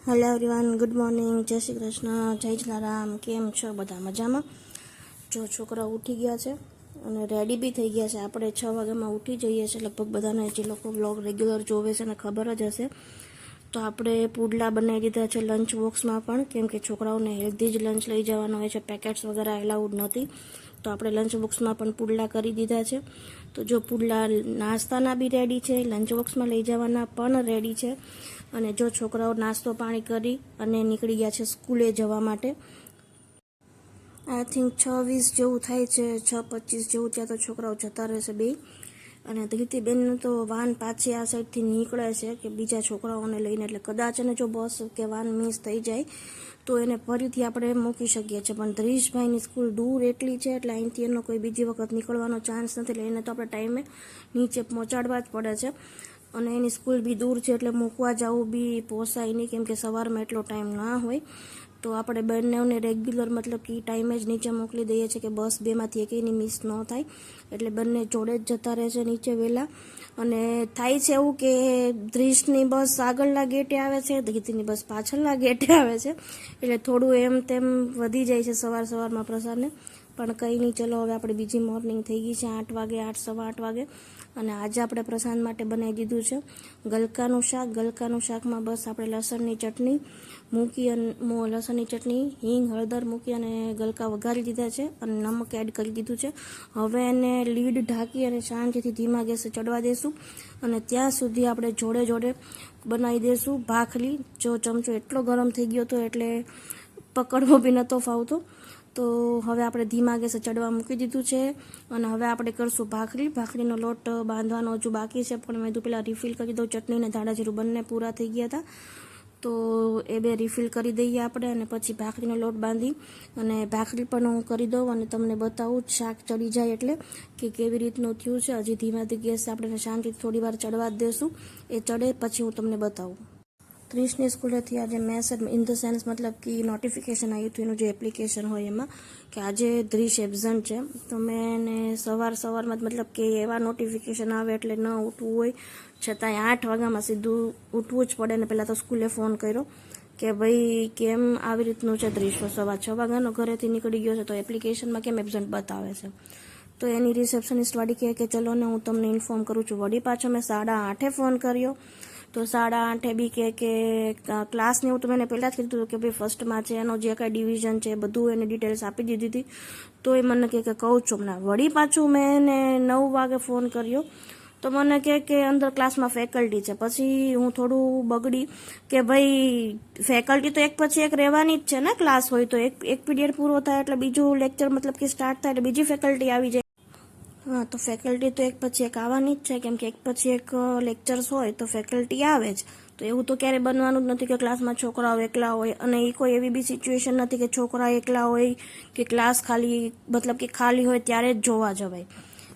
Hello everyone, good morning, જય શ્રી કૃષ્ણ, જય જલારામ. કેમ છો બધા? મજામાં? જો છોકરાઓ ઉઠી ગયા છે અને રેડી બી થઈ ગયા છે. આપણે 6 વાગ્યામાં ઉઠી જઈએ છીએ લગભગ બધાને, જે લોકો બ્લોગ રેગ્યુલર જોવે છે ને ખબર જ હશે. તો આપણે પુડલા બનાવી દીધા છે લંચ બોક્સમાં પણ, કેમ કે છોકરાઓને હેલ્ધી જ લંચ લઈ જવાનો હોય છે, પેકેટ્સ વગેરે એલાઉડ નથી. તો આપણે લંચ બોક્સમાં પણ પુડલા કરી દીધા છે. તો જો પુડલા નાસ્તાના બી રેડી છે, લંચ બોક્સમાં લઈ જવાના પણ રેડી છે. અને જો છોકરાઓ નાસ્તો પાણી કરી અને નીકળી ગયા છે સ્કૂલે જવા માટે. આઈ થિંક 6:20 જેવું થાય છે, 6:25 જેવું. ત્યાં તો છોકરાઓ જતા રહેશે બે. અને ધીતીબેનનું તો વાન પાછી આ સાઈડથી નીકળે છે કે બીજા છોકરાઓને લઈને, એટલે કદાચ એને જો બસ કે વાન મિસ થઈ જાય તો એને ફરીથી આપણે મૂકી શકીએ છીએ. પણ ધરીશભાઈની સ્કૂલ દૂર એટલી છે એટલે અહીંથી એનો કોઈ બીજી વખત નીકળવાનો ચાન્સ નથી, એટલે એને તો આપણે ટાઈમે નીચે પહોંચાડવા જ પડે છે. અને એની સ્કૂલ બી દૂર છે એટલે મૂકવા જવું બી પોસાય નહીં, કેમ કે સવારમાં એટલો ટાઈમ ના હોય. તો આપણે બંનેઓને રેગ્યુલર મતલબ કે ટાઈમે જ નીચે મોકલી દઈએ છીએ કે બસ બેમાંથી એકેયની મિસ ન થાય. એટલે બંને જોડે જ જતા રહે છે નીચે વહેલા. અને થાય છે એવું કે ધ્રીશની બસ આગળના ગેટે આવે છે, ધીતીની બસ પાછળના ગેટે આવે છે, એટલે થોડું એમ તેમ વધી જાય છે સવારમાં પ્રસાદને. પણ કંઈ નહીં, ચલો હવે આપણે બીજી મોર્નિંગ થઈ ગઈ છે, 8 વાગે, 8, સવા 8 વાગે. અને આજે આપણે પ્રસાદ માટે બનાવી દીધું છે ગલકાનું શાક. ગલકાનું શાકમાં બસ આપણે લસણની ચટણી મૂકી, અને લસણની ચટણી, હિંગ, હળદર મૂકી અને ગલકા વઘારી દીધા છે અને નમક એડ કરી દીધું છે. હવે એને લીડ ઢાંકી અને શાંતિથી ધીમા ગેસે ચડવા દઈશું. અને ત્યાં સુધી આપણે જોડે જોડે બનાવી દઈશું ભાખરી. જો ચમચો એટલો ગરમ થઈ ગયો હતો એટલે પકડવો બી નહોતો ફાવતો. તો હવે આપણે ધીમા ગેસે ચડવા મૂકી દીધું છે. અને હવે આપણે કરશું ભાખરી. ભાખરીનો લોટ બાંધવાનો હજુ બાકી છે, પણ મેં તો પહેલાં રિફિલ કરી દઉં. ચટણી અને ધાણા જીરું બંને પૂરા થઈ ગયા હતા, તો એ બે રિફિલ કરી દઈએ આપણે. અને પછી ભાખરીનો લોટ બાંધી અને ભાખરી પણ હું કરી દઉં અને તમને બતાવું શાક ચડી જાય એટલે કે કેવી રીતનું થયું છે. હજી ધીમાથી ગેસ આપણે શાંતિથી થોડી વાર ચડવા જ દેશું. એ ચડે પછી હું તમને બતાવું. ત્રીસની સ્કૂલેથી આજે મેસેજ ઇન ધ સેન્સ મતલબ કે નોટિફિકેશન આવ્યું હતું એનું જે એપ્લિકેશન હોય એમાં, કે આજે ધ્રીશ એબઝન્ટ છે. તો મેં એને સવારમાં મતલબ કે એવા નોટિફિકેશન આવે એટલે ન ઉઠવું હોય છતાંય 8 વાગ્યામાં સીધું ઉઠવું જ પડે. ને પહેલાં તો સ્કૂલે ફોન કર્યો કે ભાઈ કેમ આવી રીતનું છે ધ્રીશ, સવા 6 વાગ્યાનો ઘરેથી નીકળી ગયો છે તો એપ્લિકેશનમાં કેમ એબઝન્ટ બતાવે છે. તો એની રિસેપ્શનિસ્ટ વાળી કહે કે ચલો ને હું તમને ઇન્ફોર્મ કરું છું. વળી પાછો મેં 8:30 ફોન કર્યો તો 8:30 બી કે ક્લાસને એવું તો મેં પહેલાં જ કીધું હતું કે ભાઈ ફર્સ્ટમાં છે, એનો જે કાંઈ ડિવિઝન છે બધું એને ડિટેલ્સ આપી દીધી હતી. તો એ મને કહે કે કહું છું ના. વળી પાછું મેં એને 9 વાગે ફોન કર્યો તો મને કહે કે અંદર ક્લાસમાં ફેકલ્ટી છે. પછી હું થોડું બગડી કે ભાઈ ફેકલ્ટી તો એક પછી એક રહેવાની જ છે ને, ક્લાસ હોય તો એક પીરિયડ પૂરો થાય એટલે બીજું લેક્ચર મતલબ કે સ્ટાર્ટ થાય એટલે બીજી ફેકલ્ટી આવી જાય. હા, તો ફેકલ્ટી તો એક પછી એક આવવાની જ છે, કેમ કે એક પછી એક લેક્ચર્સ હોય તો ફેકલ્ટી આવે જ. તો એવું તો ક્યારેય બનવાનું જ નથી કે ક્લાસમાં છોકરાઓ એકલા હોય. અને એ કોઈ એવી બી સિચ્યુએશન નથી કે છોકરા એકલા હોય કે ક્લાસ ખાલી મતલબ કે ખાલી હોય ત્યારે જ જોવા જવાય.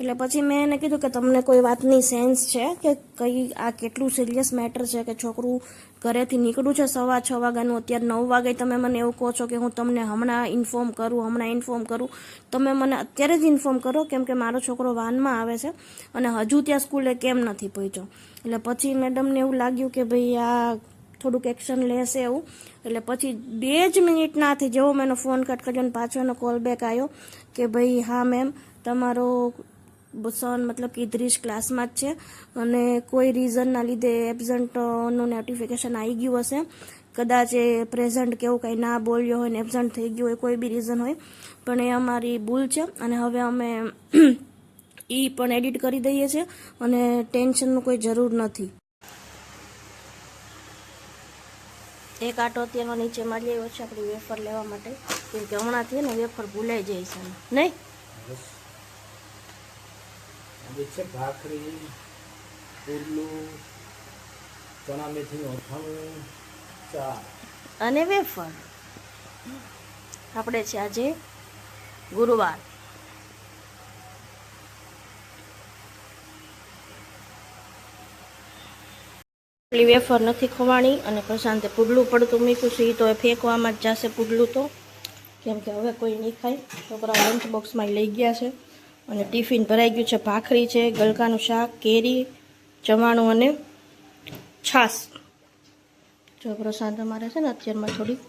એટલે પછી મેં એને કીધું કે તમને કોઈ વાતની સેન્સ છે કે કંઈ આ કેટલું સિરિયસ મેટર છે કે છોકરું ઘરેથી નીકળ્યું છે સવા 6 વાગ્યાનું, અત્યારે 9 વાગે તમે મને એવું કહો છો કે હું તમને હમણાં ઇન્ફોર્મ કરું. તમે મને અત્યારે જ ઇન્ફોર્મ કરો, કેમ કે મારો છોકરો વાનમાં આવે છે અને હજુ ત્યાં સ્કૂલે કેમ નથી પહોંચ્યો. એટલે પછી મેડમને એવું લાગ્યું કે ભાઈ આ થોડુંક એક્શન લેશે એવું. એટલે પછી 2 જ મિનિટ ના થઈ જેવો મેં એનો ફોન કટ કર્યો અને પાછો એનો કોલ બેક આવ્યો કે ભાઈ હા મેમ, તમારો સન મતલબ કે ધ્રીશ ક્લાસમાં જ છે અને કોઈ રીઝનના લીધે એબઝન્ટનું નોટિફિકેશન આવી ગયું હશે. કદાચ એ પ્રેઝન્ટ કે એવું કંઈ ના બોલ્યો હોય ને એબઝન્ટ થઈ ગયું હોય, કોઈ બી રીઝન હોય, પણ એ અમારી ભૂલ છે. અને હવે અમે એ પણ એડિટ કરી દઈએ છીએ અને ટેન્શનનું કોઈ જરૂર નથી. એક આટો અત્યારનો નીચે મારી આવ્યો છે આપણી વેફર લેવા માટે, કેમ કે હમણાંથી ને વેફર ભૂલાઈ જાય છે નહીં. છે ભાખરી, પુડલું, ચણા મેથીનું અથાણું, ચા અને વેફર. આપણે છે આજે ગુરુવાર. પેલી વેફર નથી ખવાણી અને પ્રશાંતે પુડલું પડતું મૂક્યું છે, એ તો ફેંકવામાં જ જશે પુડલું તો, કેમ કે હવે કોઈ નહીં ખાય. છોકરા લંચ બોક્સમાં લઈ ગયા છે અને ટિફિન ભરાઈ ગયું છે. ભાખરી છે, ગલકાનું શાક, કેરી, ચવાણું અને છાશ. જો પ્રશાંત અમારે છે ને અત્યારમાં થોડી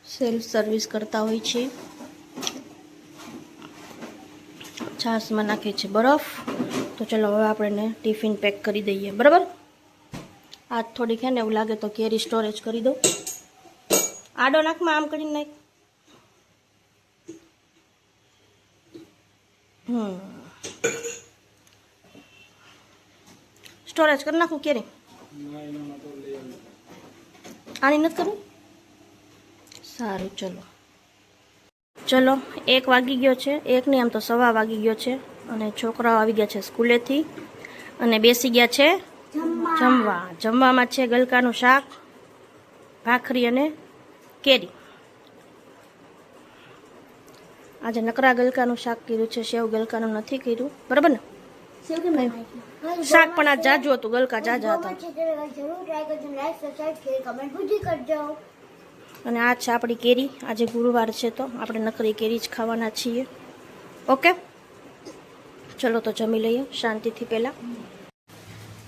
સેલ્ફ સર્વિસ કરતા હોય છે. છાશમાં નાખે છે બરફ. તો ચલો હવે આપણે ટિફિન પેક કરી દઈએ, બરાબર. આજ થોડીક છે ને એવું લાગે તો કેરી સ્ટોરેજ કરી દઉં. આડો નાખમાં આમ કરીને નાખ. સ્ટોરેજ કરી નાખું કેરી. આની નથી કરવું. સારું, ચલો 1 વાગી ગયો છે. 1 નહીં, આમ તો 1:15 વાગી ગયો છે. અને છોકરાઓ આવી ગયા છે સ્કૂલેથી અને બેસી ગયા છે જમવામાં છે ગલકાનું શાક, ભાખરી અને કેરી. આજે નકરા ગલકાનું શાક કર્યું છે, સેવ ગલકાનું નથી કર્યું, બરાબર ને. શાક પણ આ જાજુ હતું, ગલકા જાજા હતા. અને આ છે આપણી કેરી. આજે ગુરુવાર છે તો આપણે નકરી કેરી જ ખાવાના છીએ. ઓકે, ચલો તો જમી લઈએ શાંતિથી પહેલાં.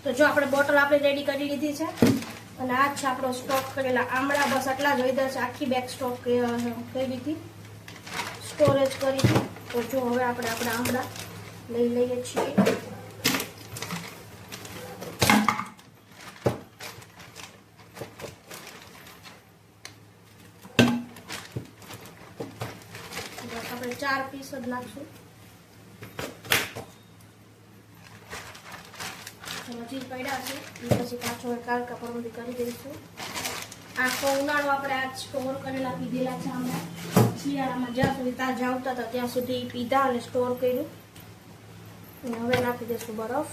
તો જો આપણે બોટલ આપણે રેડી કરી લીધી છે. અને આ છે આપણો સ્ટોક કરેલા આમળા. બસ આટલા જ હોય છે. આખી બેગ સ્ટોક કરી દીધી, સ્ટોરેજ કરી હતી. તો જો હવે આપણે આપણા આમળા લઈ લઈએ છીએ. આપણે 4 પીસ જ નાખશું. હજી પડ્યા છે એ પછી પાછો કાલકા પરમદી કરી દઈશું. આખો ઉનાળો આપણે આ સ્ટોર કરેલા પીધેલા છે. હમણાં શિયાળામાં જ્યાં સુધી તાજા આવતા હતા ત્યાં સુધી પીધા અને સ્ટોર કર્યું. અને હવે નાખી દઈશું બરફ.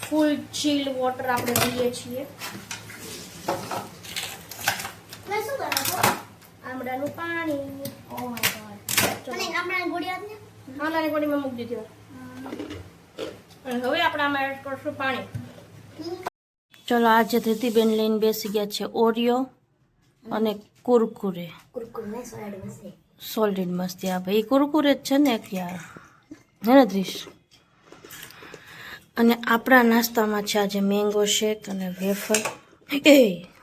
ફૂલ ચીલ વોટર આપણે પીએ છીએ. આમળાનું પાણી. Oh my God. આમળાની ગોળીમાં મૂકી દીધી. અને હવે આપણે આમાં એડ કરશું પાણી. ચલો, આજે ધીતીબેન લઈને બેસી ગયા છે ઓરિયો અને કુરકુરે. સોલિડ મસ્તી. આ ભાઈ કુરકુરે જ છે ને યાર, હે ને દ્રિશ. અને આપણા નાસ્તામાં છે આજે મેંગો શેક અને વેફર.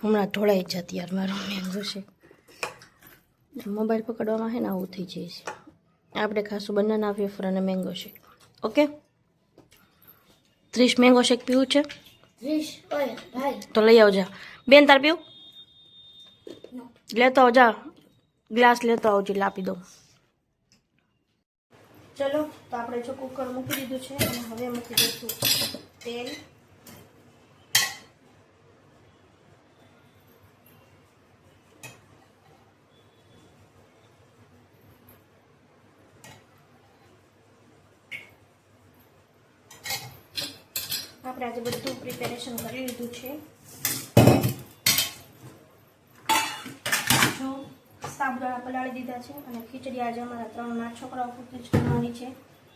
હમણાં ઢોળાઈ જતી યાર મારો મેંગો શેક. મોબાઈલ પકડવામાં છે ને આવું થઈ જાય છે. આપણે ખાસું બનાના વેફર અને મેંગો શેક. ઓકે, ત્રીસ મેંગો શેક પીવું છે તો લઈ આવજા. બેન તાર પીવું? લેતો આવજા, ગ્લાસ લેતો આવજો, આપી દઉં. ચલો, તો આપણે જો કુકર મૂકી દીધું છે અને હવે મૂકી દઈશું તેલ. આપણે આજે બધું પ્રિપેરેશન કરી લીધું છે. જો સાબુદાણા પલાળી દીધા છે અને ખીચડી આજે અમારા 3 નાના છોકરાઓ પૂરતી જ ખાવાની છે.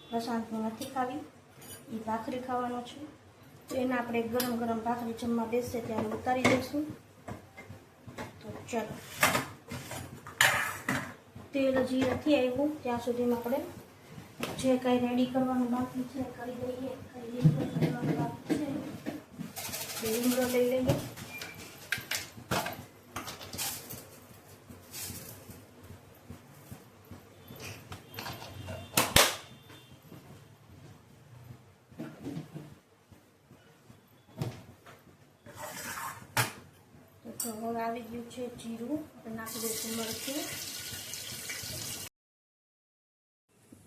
પ્રશાંતને નથી ખાવી, એ ભાખરી ખાવાનો છે. તો એને આપણે ગરમ ગરમ ભાખરી જમવા બેસશે ત્યારે ઉતારી દઈશું. તો ચાલો, તેલ હજી નથી આવ્યું ત્યાં સુધીમાં આપણે જે કંઈ રેડી કરવાનું બાકી છે કરી દઈએ. લીમડો લઈ લઈએ. તો હવે આવી ગયું છે જીરું. આપણે નાખી દઈશું મરચું.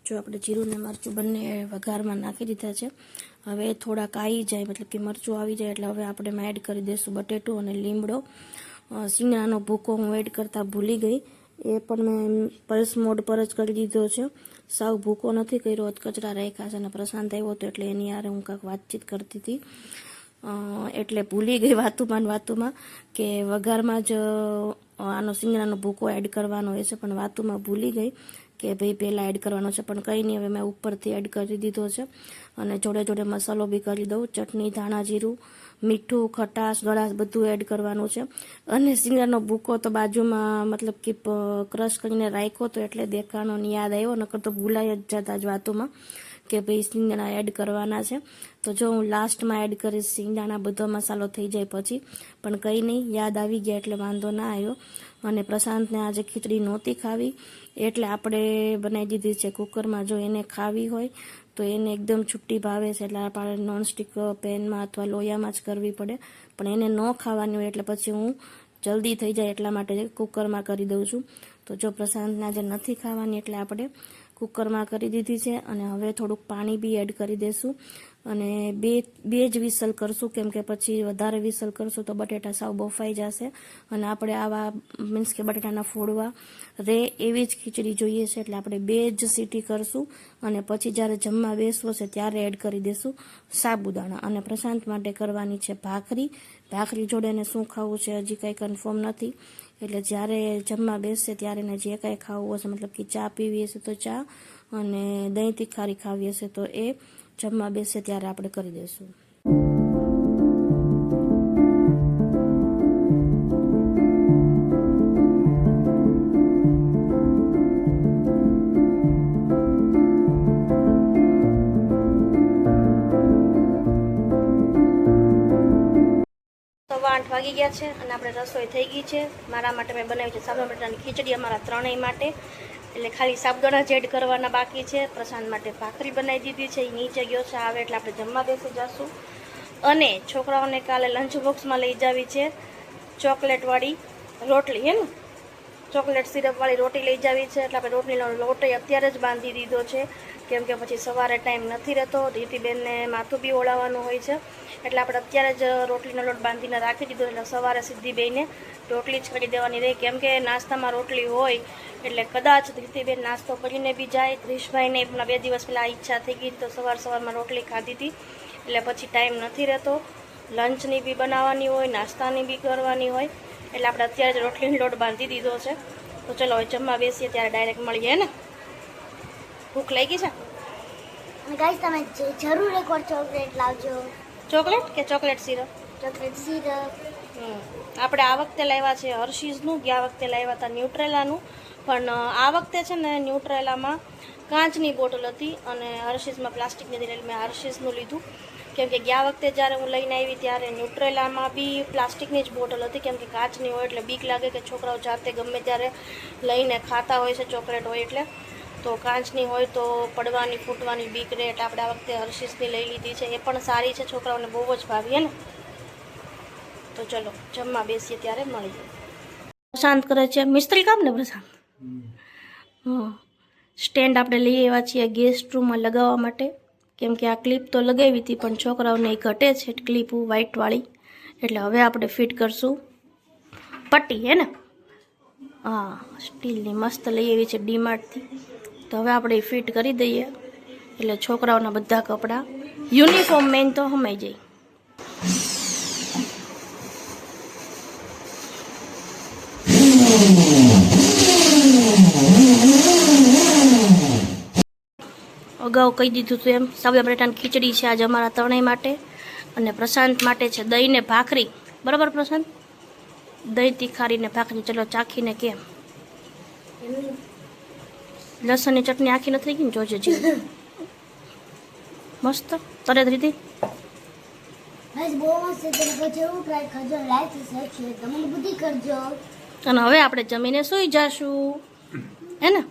જો આપણે જીરું ને મરચું બંને વઘારમાં નાખી દીધા છે. હવે થોડાક આવી જાય, મતલબ કે મરચું આવી જાય એટલે હવે આપણે એમાં એડ કરી દઈશું બટેટું અને લીમડો. સિંગડાનો ભૂકો હું એડ કરતાં ભૂલી ગઈ, એ પણ મેં પલ્સ મોડ પર જ કરી દીધો છે. સાવ ભૂકો નથી કર્યો, કચરા રાખ્યા છે. અને પ્રશાંત આવ્યો હતો એટલે એની યારે હું કાંઈક વાતચીત કરતી હતી એટલે ભૂલી ગઈ વાતુમાં કે વઘારમાં જ આનો સિંગડાનો ભૂકો એડ કરવાનો હોય છે, પણ વાતુમાં ભૂલી ગઈ કે ભાઈ પહેલાં એડ કરવાનો છે. પણ કંઈ નહીં, હવે મેં ઉપરથી એડ કરી દીધો છે. અને જોડે જોડે મસાલો બી કરી દઉં. ચટણી, ધાણા જીરું, મીઠું, ખટાશ, ગળાશ બધું એડ કરવાનું છે. અને સિંગડાનો ભૂકો તો બાજુમાં મતલબ કે ક્રશ કરીને રાખ્યો તો એટલે દેખાણો યાદ આવ્યો, નકર તો ભૂલાઈ જ જતા જ વાતોમાં કે ભાઈ સિંગદાણા એડ કરવાના છે. તો જો હું લાસ્ટમાં એડ કરીશ સિંગદાણા, બધો મસાલો થઈ જાય પછી, પણ કંઈ નહીં, યાદ આવી ગયા એટલે વાંધો ના આવ્યો. અને પ્રશાંતને આજે ખીચડી નહોતી ખાવી એટલે આપણે બનાવી દીધી છે કુકરમાં. જો એને ખાવી હોય તો એને એકદમ છુટ્ટી ભાવે છે એટલે આપણે નોનસ્ટિક પેનમાં અથવા લોયામાં જ કરવી પડે, પણ એને ન ખાવાની હોય એટલે પછી હું જલ્દી થઈ જાય એટલા માટે કુકરમાં કરી દઉં છું. તો જો પ્રશાંતને આજે નથી ખાવાની એટલે આપણે કુકરમાં કરી દીધી છે. અને હવે થોડુંક પાણી બી એડ કરી દઈશું અને બે જ વિસલ કરશું, કેમ કે પછી વધારે વિસલ કરશું તો બટેટા સાવ બફાઈ જશે અને આપણે આવા મીન્સ કે બટેટાના ફોડવા રે એવી જ ખીચડી જોઈએ છે એટલે આપણે 2 જ સીટી કરશું અને પછી જ્યારે જમવા બેસવો છે ત્યારે એડ કરી દઈશું સાબુદાણા. અને પ્રશાંત માટે કરવાની છે ભાખરી જોડે એને શું ખાવું છે હજી કંઈ કન્ફર્મ નથી, એટલે જ્યારે જમવા બેસશે ત્યારે એને જે કાંઈ ખાવું હશે, મતલબ કે ચા પીવી હશે તો ચા અને દહીં તીખારી ખાવી હશે તો એ જમવા બેસે ત્યારે આપણે કરી દઈશું. તો 8 વાગી ગયા છે અને આપણે રસોઈ થઈ ગઈ છે. મારા માટે મેં બનાવી છે સાબુદાણા બટાટાની ખીચડી, અમારા ત્રણેય માટે, એટલે ખાલી સાબુદાણા જ એડ કરવાના બાકી છે. પ્રશાંત માટે ભાખરી બનાવી દીધી છે, એ નીચે ગયો છે, આવે એટલે આપણે જમવા બેસી જશું. અને છોકરાઓને કાલે લંચ બોક્સમાં લઈ જાવી છે ચોકલેટવાળી રોટલી, હે ને, ચોકલેટ સિરપવાળી રોટી લઈ જાવી છે. એટલે આપણે રોટલીનો લોટ અત્યારે જ બાંધી દીધો છે, કેમ કે પછી સવારે ટાઈમ નથી રહેતો, રીતિબેનને માથું બી ઓળાવવાનું હોય છે, એટલે આપણે અત્યારે જ રોટલીનો લોટ બાંધીને રાખી દીધો. એટલે સવારે સીધી બેને રોટલી જ કરી દેવાની રહી, કેમ કે નાસ્તામાં રોટલી હોય એટલે કદાચ રીતિબેન નાસ્તો કરીને બી જાય. ક્રિશભાઈને હમણાં 2 દિવસ પહેલાં ઈચ્છા થઈ ગઈ તો સવારમાં રોટલી ખાધી હતી, એટલે પછી ટાઈમ નથી રહેતો, લંચની બી બનાવવાની હોય, નાસ્તાની બી કરવાની હોય, એટલે આપણે અત્યારે જ રોટલીનો લોટ બાંધી દીધો છે. તો ચલો હવે જમવા બેસીએ ત્યારે ડાયરેક્ટ મળીએ ને. ભૂખ લાગી છે ગાઈસ, તમે જરૂર એકવાર ચોકલેટ લાવજો. ચોકલેટ કે ચોકલેટ સિરપ? Chocolate syrup. આપણે આ વખતે લાવ્યા છે હર્શીઝનું, ગયા વખતે લાવ્યા હતા ન્યુટ્રેલાનું, પણ આ વખતે છે ને ન્યુટ્રેલામાં કાચની બોટલ હતી અને હર્શીઝમાં પ્લાસ્ટિકની હતી, એટલે મેં હર્શીઝનું લીધું. કેમ કે ગયા વખતે જ્યારે હું લઈને આવી ત્યારે ન્યુટ્રેલામાં બી પ્લાસ્ટિકની જ બોટલ હતી, કેમ કે કાચની હોય એટલે બીક લાગે કે છોકરાઓ જાતે ગમે ત્યારે લઈને ખાતા હોય છે ચોકલેટ હોય એટલે, તો કાચની હોય તો પડવાની ફૂટવાની બીક રહે, એટલે આપણે આ વખતે હર્શીઝની લઈ લીધી છે. એ પણ સારી છે, છોકરાઓને બહુ જ ભાવી ને. તો ચલો જમવા બેસીએ ત્યારે મળીએ. પ્રશાંત કરે છે મિસ્ત્રી કામ ને પ્રશાંત. સ્ટેન્ડ આપણે લઈ આવ્યા છીએ ગેસ્ટ રૂમમાં લગાવવા માટે, કેમ કે આ ક્લિપ તો લગાવી હતી પણ છોકરાઓને એ ઘટે છે ક્લિપ વ્હાઇટવાળી, એટલે હવે આપણે ફિટ કરશું પટ્ટી, હે ને. હા, સ્ટીલની મસ્ત લઈ આવી છે ડીમાર્ટથી, તો હવે આપણે એ ફિટ કરી દઈએ એટલે છોકરાઓના બધા કપડાં યુનિફોર્મ મેઇન તો હમાઈ જાય. અગાઉ કહી દીધું હતું એમ, સાબુદાણા બટાટાની ખીચડી છે આજે અમારા ત્રણેય માટે, અને પ્રશાંત માટે છે દહીં ને ભાખરી. બરાબર પ્રશાંત? દહીં તીખારી ને ભાખરી. ચલો ચાખીને કેમ, લસણની ચટણી આખી નથી ગઈ ને, જોજે જી મસ્ત તરે રીતિ. ગાઈસ, બહુ મસ્ત છે, તમે જરૂર ટ્રાય કરજો, લાઈક સબસ્ક્રાઇબ તમે બધી કરજો. અને હવે આપણે જમીને સૂઈ જાશું, હે ને.